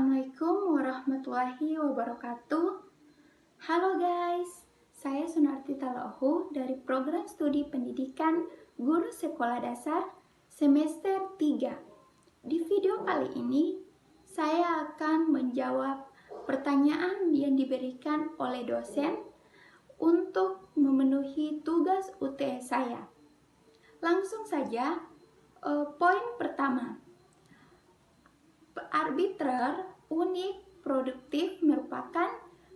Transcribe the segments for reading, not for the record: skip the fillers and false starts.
Assalamualaikum warahmatullahi wabarakatuh. Halo guys, saya Sunarti Talohu dari Program Studi Pendidikan Guru Sekolah Dasar semester 3. Di video kali ini, saya akan menjawab pertanyaan yang diberikan oleh dosen untuk memenuhi tugas UTS saya. Langsung saja, poin pertama. Arbitrer, unik, produktif merupakan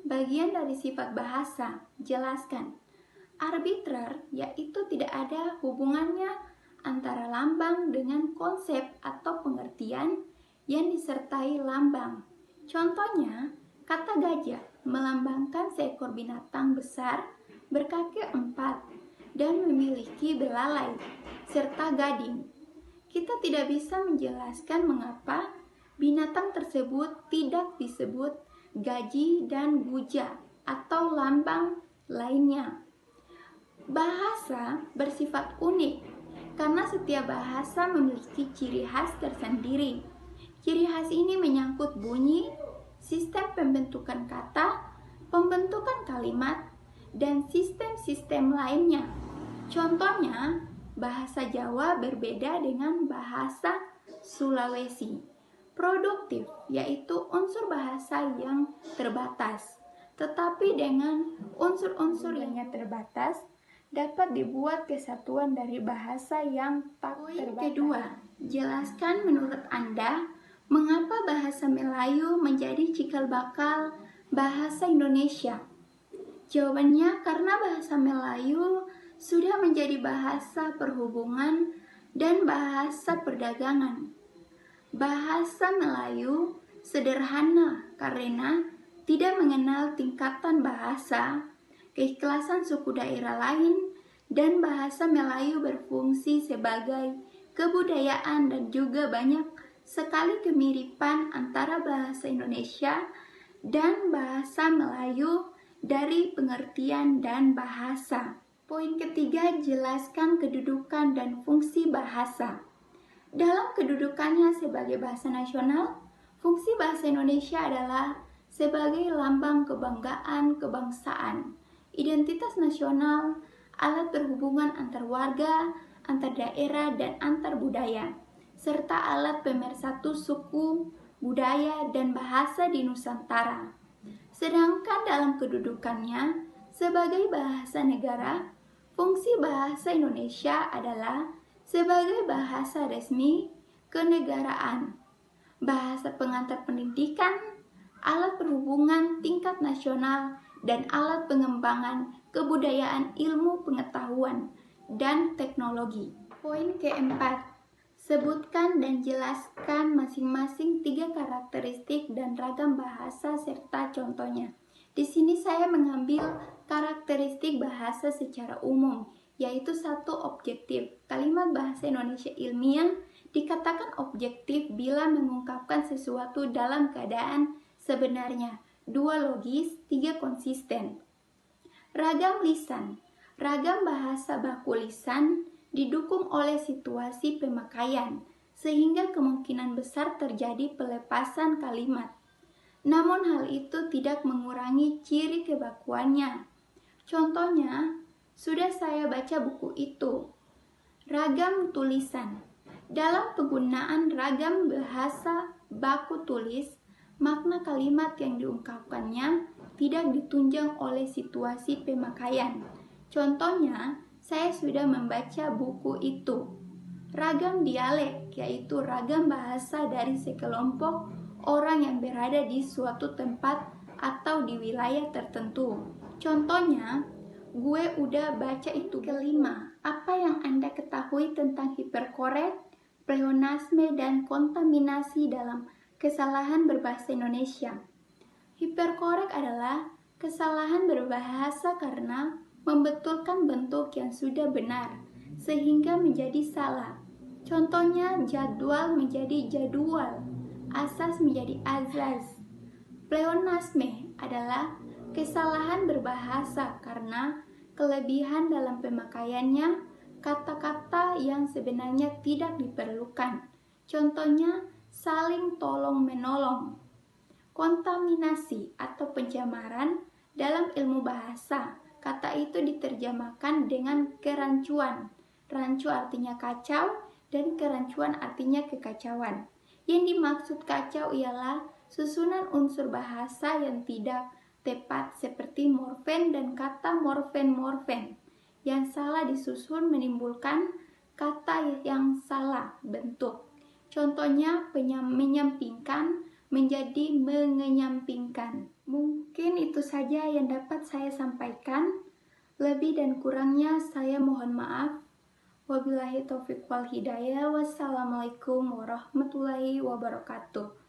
bagian dari sifat bahasa. Jelaskan. Arbitrer yaitu tidak ada hubungannya antara lambang dengan konsep atau pengertian yang disertai lambang. Contohnya, kata gajah melambangkan seekor binatang besar berkaki 4 dan memiliki belalai serta gading. Kita tidak bisa menjelaskan mengapa binatang tersebut tidak disebut gaji dan guja atau lambang lainnya. Bahasa bersifat unik karena setiap bahasa memiliki ciri khas tersendiri. Ciri khas ini menyangkut bunyi, sistem pembentukan kata, pembentukan kalimat, dan sistem-sistem lainnya. Contohnya, bahasa Jawa berbeda dengan bahasa Sulawesi. Produktif yaitu unsur bahasa yang terbatas, tetapi dengan unsur-unsur yang terbatas dapat dibuat kesatuan dari bahasa yang tak terbatas. Kedua, jelaskan menurut Anda mengapa bahasa Melayu menjadi cikal bakal bahasa Indonesia. Jawabannya karena bahasa Melayu sudah menjadi bahasa perhubungan dan bahasa perdagangan. Bahasa Melayu sederhana karena tidak mengenal tingkatan bahasa, keikhlasan suku daerah lain, dan bahasa Melayu berfungsi sebagai kebudayaan dan juga banyak sekali kemiripan antara bahasa Indonesia dan bahasa Melayu dari pengertian dan bahasa. Poin ketiga, jelaskan kedudukan dan fungsi bahasa. Dalam kedudukannya sebagai bahasa nasional, fungsi bahasa Indonesia adalah sebagai lambang kebanggaan kebangsaan, identitas nasional, alat berhubungan antar warga, antar daerah, dan antar budaya, serta alat pemersatu suku, budaya, dan bahasa di Nusantara. Sedangkan dalam kedudukannya sebagai bahasa negara, fungsi bahasa Indonesia adalah sebagai bahasa resmi kenegaraan, bahasa pengantar pendidikan, alat perhubungan tingkat nasional, dan alat pengembangan kebudayaan ilmu pengetahuan dan teknologi. Poin keempat, sebutkan dan jelaskan masing-masing 3 karakteristik dan ragam bahasa serta contohnya. Di sini saya mengambil karakteristik bahasa secara umum, yaitu 1. Objektif. Kalimat bahasa Indonesia ilmiah dikatakan objektif bila mengungkapkan sesuatu dalam keadaan sebenarnya. 2. Logis. 3. Konsisten. Ragam lisan. Ragam bahasa baku lisan didukung oleh situasi pemakaian, sehingga kemungkinan besar terjadi pelepasan kalimat. Namun hal itu tidak mengurangi ciri kebakuannya. Contohnya, sudah saya baca buku itu. Ragam tulisan. Dalam penggunaan ragam bahasa baku tulis, makna kalimat yang diungkapkannya tidak ditunjang oleh situasi pemakaian. Contohnya, saya sudah membaca buku itu. Ragam dialek, yaitu ragam bahasa dari sekelompok orang yang berada di suatu tempat atau di wilayah tertentu. Contohnya, gue udah baca itu. Kelima, apa yang Anda ketahui tentang hiperkorek, pleonasme, dan kontaminasi dalam kesalahan berbahasa Indonesia? Hiperkorek adalah kesalahan berbahasa karena membetulkan bentuk yang sudah benar, sehingga menjadi salah. Contohnya, jadwal menjadi jadwal, asas menjadi azaz. Pleonasme adalah kesalahan berbahasa karena kelebihan dalam pemakaiannya kata-kata yang sebenarnya tidak diperlukan. Contohnya, saling tolong-menolong. Kontaminasi atau pencemaran dalam ilmu bahasa, kata itu diterjemahkan dengan kerancuan. Rancu artinya kacau dan kerancuan artinya kekacauan. Yang dimaksud kacau ialah susunan unsur bahasa yang tidak tepat seperti morfen dan kata morfen-morfen. Yang salah disusun menimbulkan kata yang salah bentuk. Contohnya menyampingkan menjadi mengenyampingkan. Mungkin itu saja yang dapat saya sampaikan. Lebih dan kurangnya saya mohon maaf. Wabillahi taufiq wal hidayah. Wassalamualaikum warahmatullahi wabarakatuh.